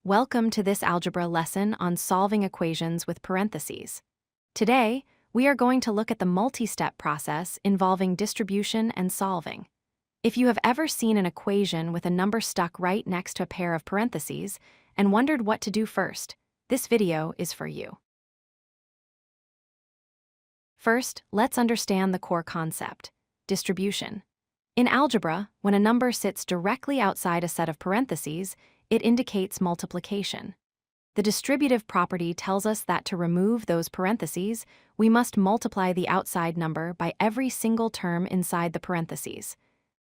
Welcome to this algebra lesson on solving equations with parentheses. Today, we are going to look at the multi-step process involving distribution and solving. If you have ever seen an equation with a number stuck right next to a pair of parentheses and wondered what to do first, this video is for you. First, let's understand the core concept, distribution. In algebra, when a number sits directly outside a set of parentheses, it indicates multiplication. The distributive property tells us that to remove those parentheses, we must multiply the outside number by every single term inside the parentheses.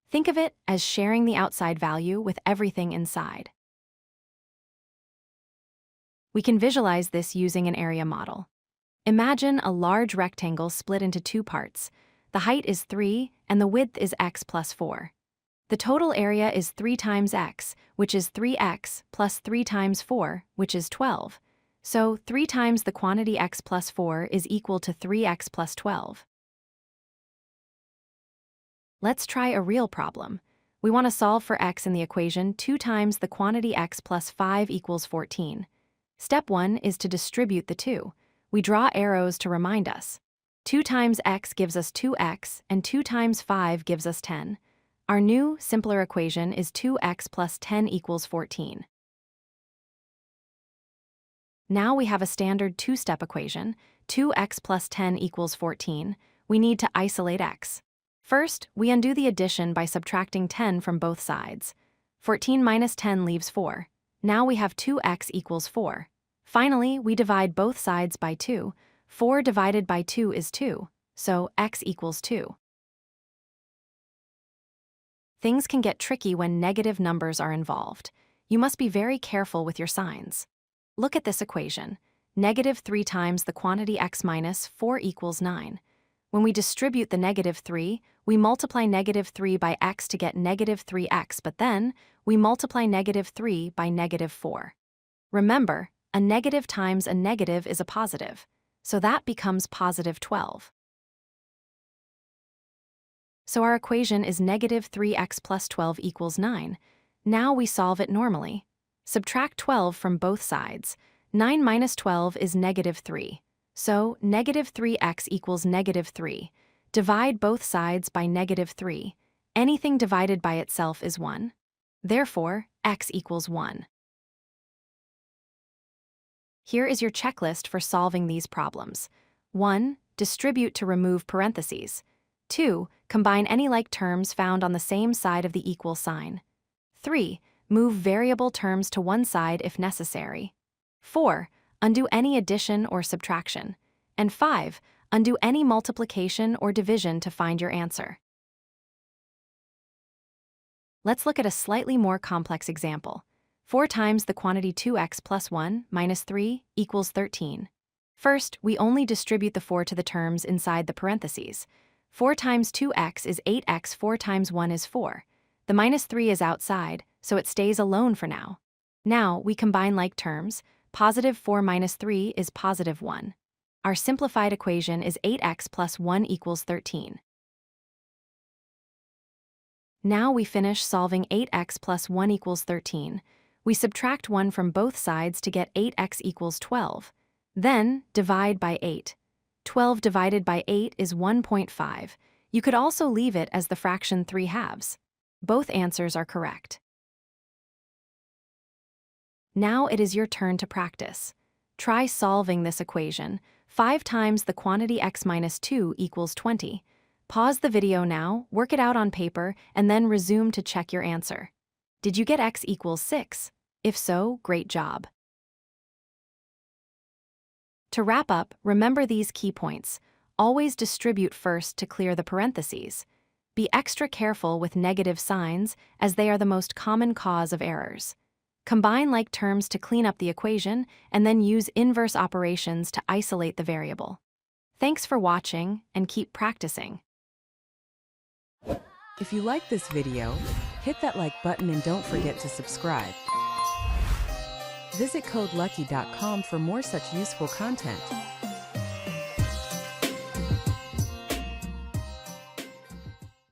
Think of it as sharing the outside value with everything inside. We can visualize this using an area model. Imagine a large rectangle split into two parts. The height is 3 and the width is x plus 4. The total area is 3 times x, which is 3x, plus 3 times 4, which is 12. So 3 times the quantity x plus 4 is equal to 3x plus 12. Let's try a real problem. We want to solve for x in the equation 2 times the quantity x plus 5 equals 14. Step 1 is to distribute the 2. We draw arrows to remind us. 2 times x gives us 2x, and 2 times 5 gives us 10. Our new, simpler equation is 2x plus 10 equals 14. Now we have a standard two-step equation, 2x plus 10 equals 14. We need to isolate x. First, we undo the addition by subtracting 10 from both sides. 14 minus 10 leaves 4. Now we have 2x equals 4. Finally, we divide both sides by 2. 4 divided by 2 is 2, so x equals 2. Things can get tricky when negative numbers are involved. You must be very careful with your signs. Look at this equation. Negative 3 times the quantity x minus 4 equals 9. When we distribute the negative 3, we multiply negative 3 by x to get negative 3x, but then we multiply negative 3 by negative 4. Remember, a negative times a negative is a positive, so that becomes positive 12. So our equation is negative 3x plus 12 equals 9. Now we solve it normally. Subtract 12 from both sides. 9 minus 12 is negative 3. So negative 3x equals negative 3. Divide both sides by negative 3. Anything divided by itself is 1. Therefore, x equals 1. Here is your checklist for solving these problems. 1. Distribute to remove parentheses. 2. Combine any like terms found on the same side of the equal sign. 3. Move variable terms to one side if necessary. 4. Undo any addition or subtraction. And 5. Undo any multiplication or division to find your answer. Let's look at a slightly more complex example. 4 times the quantity 2x plus 1 minus 3 equals 13. First, we only distribute the 4 to the terms inside the parentheses. 4 times 2x is 8x, 4 times 1 is 4. The minus 3 is outside, so it stays alone for now. Now, we combine like terms. Positive 4 minus 3 is positive 1. Our simplified equation is 8x plus 1 equals 13. Now we finish solving 8x plus 1 equals 13. We subtract 1 from both sides to get 8x equals 12. Then, divide by 8. 12 divided by 8 is 1.5. You could also leave it as the fraction 3/2. Both answers are correct. Now it is your turn to practice. Try solving this equation. 5 times the quantity x minus 2 equals 20. Pause the video now, work it out on paper, and then resume to check your answer. Did you get x equals 6? If so, great job. To wrap up, remember these key points. Always distribute first to clear the parentheses. Be extra careful with negative signs, as they are the most common cause of errors. Combine like terms to clean up the equation, and then use inverse operations to isolate the variable. Thanks for watching, and keep practicing. If you like this video, hit that like button and don't forget to subscribe. Visit codelucky.com for more such useful content.